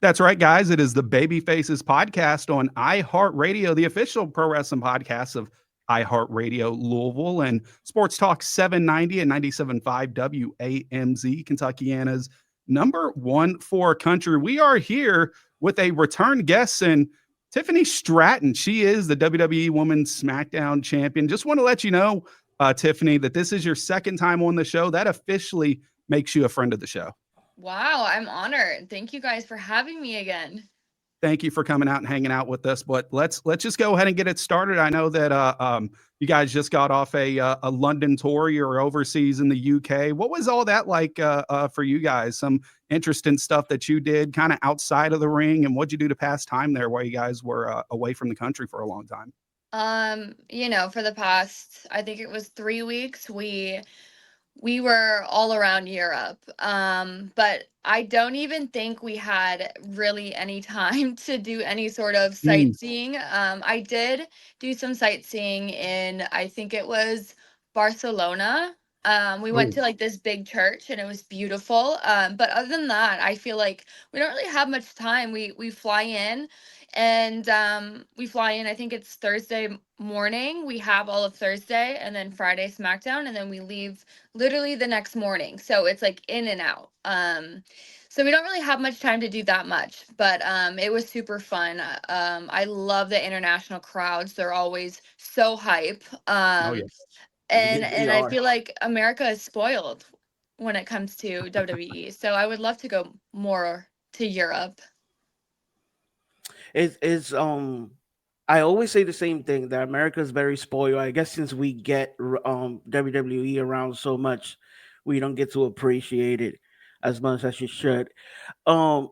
That's right, guys. It is the Babyfaces Podcast on iHeartRadio, the official pro wrestling podcast of iHeartRadio Louisville and Sports Talk 790 and 97.5 WAMZ, Kentuckiana's number one for country. We are here with a return guest and Tiffany Stratton. She is the WWE Women's Smackdown champion. Just want to let you know, Tiffany, that this is your second time on the show. That officially makes you a friend of the show. Wow, I'm honored. Thank you guys for having me again. Thank you for coming out and hanging out with us. But let's just go ahead and get it started. I know that you guys just got off a London tour. You're overseas in the UK. What was all that like for you guys? Some interesting stuff that you did kind of outside of the ring, and what'd you do to pass time there while you guys were away from the country for a long time? For the past, I think it was 3 weeks, we were all around Europe. But I don't even think we had really any time to do any sort of Mm. sightseeing. I did do some sightseeing in, I think it was Barcelona. We went Oh, to like this big church and it was beautiful. But other than that, I feel like we don't really have much time. We fly in and I think it's Thursday morning. We have all of Thursday and then Friday SmackDown, and then we leave literally the next morning. So it's like in and out. So we don't really have much time to do that much, but it was super fun. I love the international crowds. They're always so hype. oh yeah. And They I are. feel like America is spoiled when it comes to WWE. So I would love to go more to Europe. It's I always say the same thing that America is very spoiled. I guess since we get WWE around so much, we don't get to appreciate it as much as you should. Um,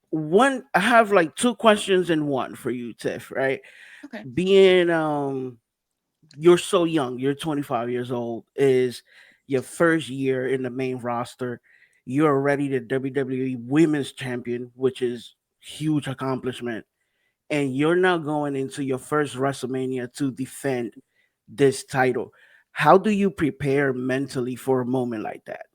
one I have like two questions in one for you, Tiff. Right? Okay. Being you're so young. You're 25 years old. Is your first year in the main roster. You're already the WWE Women's Champion, which is huge accomplishment, and you're now going into your first WrestleMania to defend this title. How do you prepare mentally for a moment like that?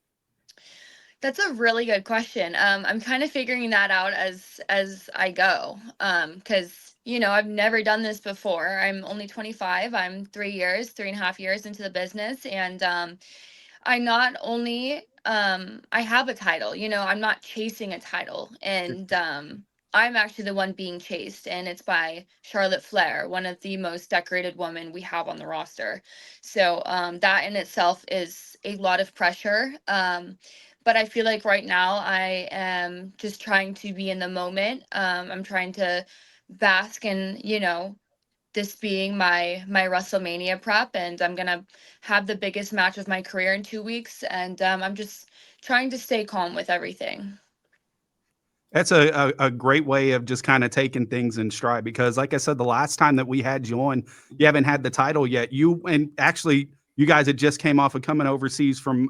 That's a really good question. I'm kind of figuring that out as I go. Because I've never done this before. I'm only 25. I'm 3.5 years into the business, and I not only I have a title. I'm not chasing a title, and I'm actually the one being chased, and it's by Charlotte Flair, one of the most decorated women we have on the roster. So that in itself is a lot of pressure. But I feel like right now I am just trying to be in the moment. I'm trying to bask in, this being my WrestleMania prep, and I'm gonna have the biggest match of my career in 2 weeks, and I'm just trying to stay calm with everything. That's a great way of just kind of taking things in stride because, like I said, the last time that we had you on, you haven't had the title yet. You guys had just came off of coming overseas from,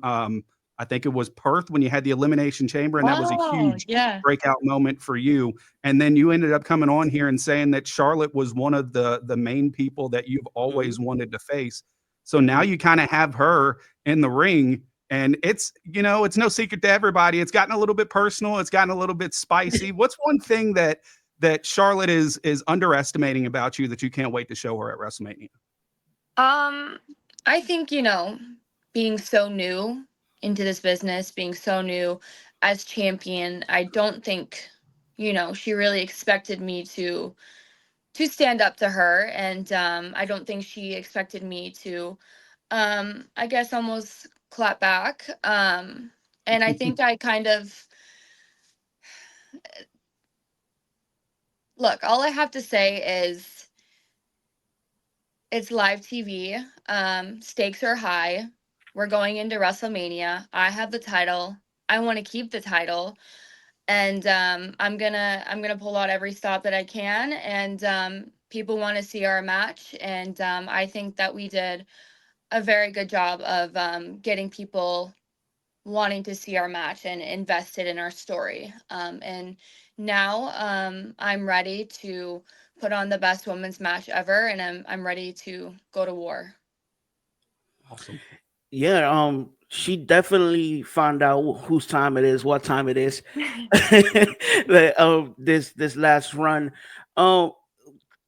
I think it was Perth when you had the Elimination Chamber, and that was a Oh, huge yeah. breakout moment for you. And then you ended up coming on here and saying that Charlotte was one of the main people that you've Hmm. always wanted to face. So now you kind of have her in the ring and it's no secret to everybody. It's gotten a little bit personal. It's gotten a little bit spicy. What's one thing that Charlotte is underestimating about you that you can't wait to show her at WrestleMania? Um, I think, being so new into this business, being so new as champion, I don't think, she really expected me to stand up to her, and I don't think she expected me to I guess almost clap back. And I think I kind of look, all I have to say is it's live TV. Stakes are high. We're going into WrestleMania. I have the title. I want to keep the title. And I'm gonna pull out every stop that I can. And people want to see our match. And I think that we did a very good job of getting people wanting to see our match and invested in our story. And now I'm ready to put on the best women's match ever, and I'm ready to go to war. Awesome. Yeah, she definitely found out whose time it is, what time it is. This last run. Um,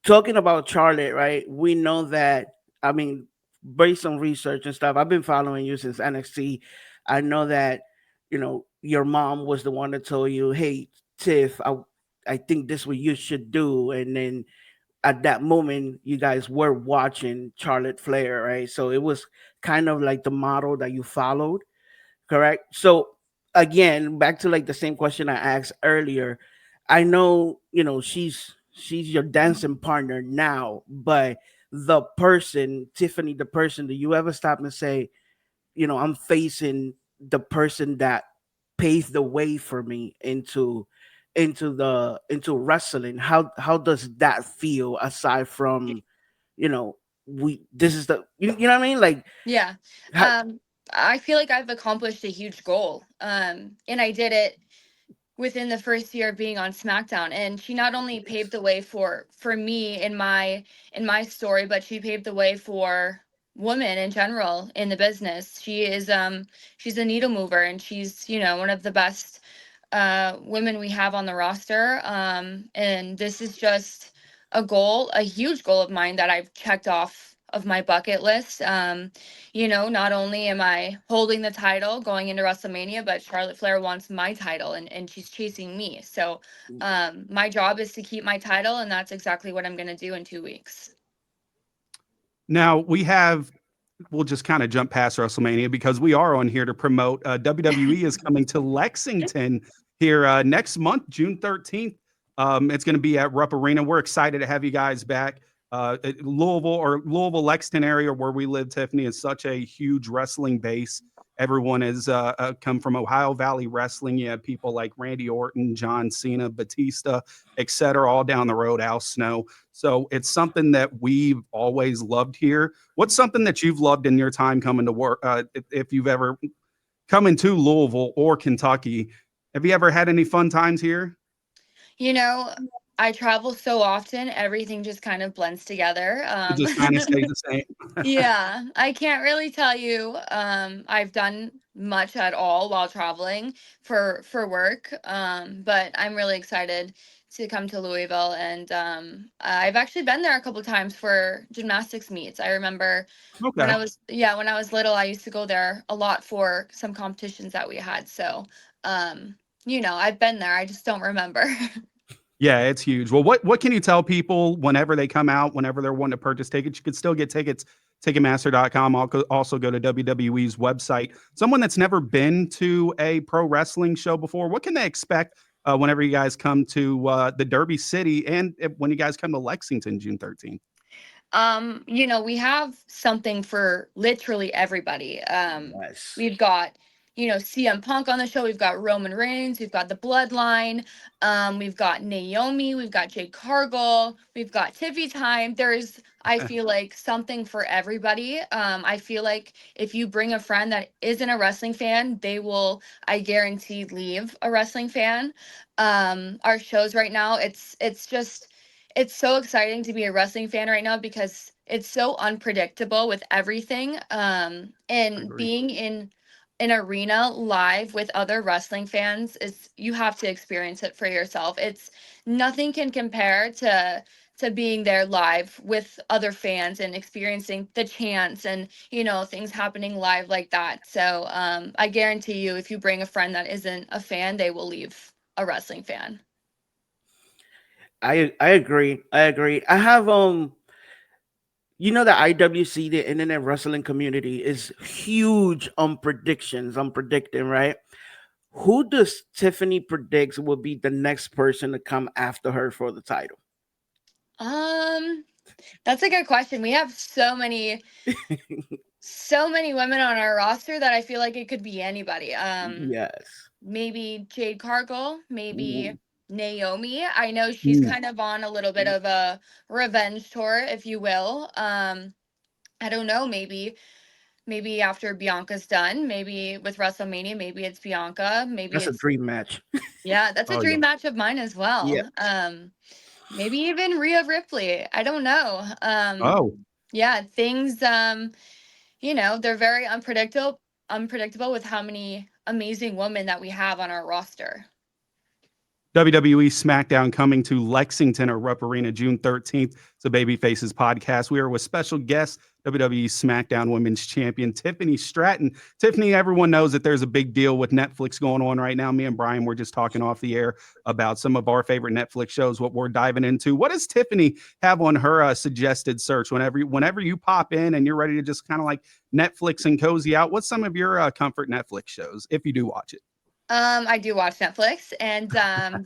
Talking about Charlotte, right? We know that. I mean, based on research and stuff, I've been following you since NXT. I know that your mom was the one that told you, "Hey, Tiff, I think this what you should do," and then at that moment you guys were watching Charlotte Flair, right? So it was kind of like the model that you followed, correct? So again, back to like the same question I asked earlier. I know, she's your dancing partner now, but the person, Tiffany, the person, do you ever stop and say, I'm facing the person that paved the way for me into wrestling? How does that feel aside from, you know, we this is the you know what I mean? Like Yeah. how, Um, I feel like I've accomplished a huge goal. And I did it within the first year of being on Smackdown. And she not only paved the way for me in my story, but she paved the way for women in general in the business. She's a needle mover, and she's, one of the best women we have on the roster. And this is just a huge goal of mine that I've checked off of my bucket list. Not only am I holding the title going into WrestleMania, but Charlotte Flair wants my title, and she's chasing me. So my job is to keep my title, and that's exactly what I'm going to do in 2 weeks. Now we'll just kind of jump past WrestleMania because we are on here to promote. WWE is coming to Lexington here next month, June 13th. It's going to be at Rupp Arena. We're excited to have you guys back. Louisville, Lexington area where we live, Tiffany, is such a huge wrestling base. Everyone has come from Ohio Valley Wrestling. You have people like Randy Orton, John Cena, Batista, etc., all down the road, Al Snow. So it's something that we've always loved here. What's something that you've loved in your time coming to work? If you've ever come into Louisville or Kentucky, have you ever had any fun times here? You know, I travel so often, everything just kind of blends together. It just kind of stays the same. Yeah, I can't really tell you I've done much at all while traveling for work. But I'm really excited to come to Louisville, and I've actually been there a couple times for gymnastics meets. I remember when Okay. I was little, I used to go there a lot for some competitions that we had. So, I've been there. I just don't remember. Yeah, it's huge. Well, what can you tell people whenever they come out, whenever they're wanting to purchase tickets? You can still get tickets, Ticketmaster.com. Also go to WWE's website. Someone that's never been to a pro wrestling show before, what can they expect whenever you guys come to the Derby City and when you guys come to Lexington June 13th? We have something for literally everybody. yes. We've got, CM Punk on the show. We've got Roman Reigns. We've got the Bloodline. We've got Naomi. We've got Jade Cargill. We've got Tiffy Time. There's, I feel like, something for everybody. I feel like if you bring a friend that isn't a wrestling fan, they will, I guarantee, leave a wrestling fan. Our shows right now, it's so exciting to be a wrestling fan right now because it's so unpredictable with everything. And Agree. being in an arena live with other wrestling fans is, you have to experience it for yourself. It's nothing can compare to being there live with other fans and experiencing the chants and things happening live like that. So I guarantee you, if you bring a friend that isn't a fan, they will leave a wrestling fan. I agree. I agree. I have the IWC, the Internet Wrestling Community, is huge on predictions, on predicting, right? Who does Tiffany predicts will be the next person to come after her for the title? Um, that's a good question. We have so many women on our roster that I feel like it could be anybody. Yes. Maybe Jade Cargill, maybe Ooh. Naomi. I know she's Mm. kind of on a little bit of a revenge tour, if you will. I don't know, maybe after Bianca's done, maybe with WrestleMania, maybe it's Bianca, maybe That's a it's dream match. yeah, that's a Oh yeah. dream match of mine as Yeah. well. Maybe even Rhea Ripley. I don't know. Oh, Yeah, things they're very unpredictable with how many amazing women that we have on our roster. WWE Smackdown coming to Lexington or Rupp Arena June 13th. It's a Babyfaces podcast. We are with special guest, WWE Smackdown Women's Champion, Tiffany Stratton. Tiffany, everyone knows that there's a big deal with Netflix going on right now. Me and Brian were just talking off the air about some of our favorite Netflix shows, what we're diving into. What does Tiffany have on her suggested search whenever you pop in and you're ready to just kind of like Netflix and cozy out? What's some of your comfort Netflix shows, if you do watch it? I do watch Netflix, and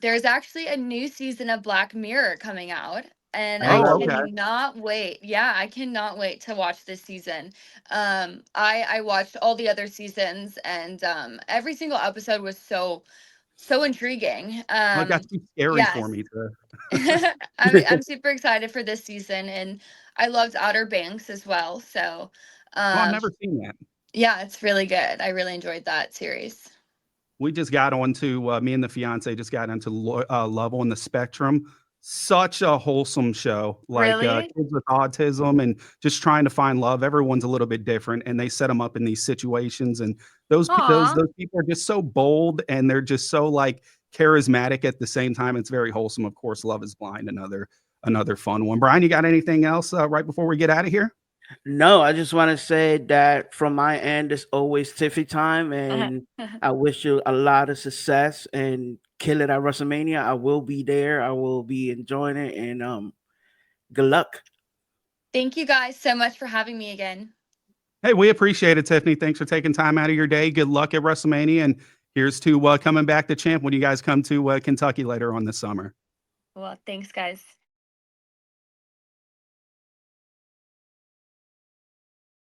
there's actually a new season of Black Mirror coming out, and I cannot wait. Yeah, I cannot wait to watch this season. I watched all the other seasons, and every single episode was so intriguing. That's too scary for me to. I'm super excited for this season, and I loved Outer Banks as well. So, I've never seen that. Yeah, it's really good. I really enjoyed that series. We just got onto me and the fiance just got into Love on the Spectrum. Such a wholesome show, like Really? kids with autism and just trying to find love. Everyone's a little bit different, and they set them up in these situations. And those people are just so bold, and they're just so like charismatic at the same time. It's very wholesome. Of course, Love is Blind, another fun one. Brian, you got anything else right before we get out of here? No, I just want to say that from my end, it's always Tiffy time, and I wish you a lot of success and kill it at WrestleMania. I will be there. I will be enjoying it, and good luck. Thank you guys so much for having me again. Hey, we appreciate it, Tiffany. Thanks for taking time out of your day. Good luck at WrestleMania, and here's to coming back to champ when you guys come to Kentucky later on this summer. Well, thanks, guys.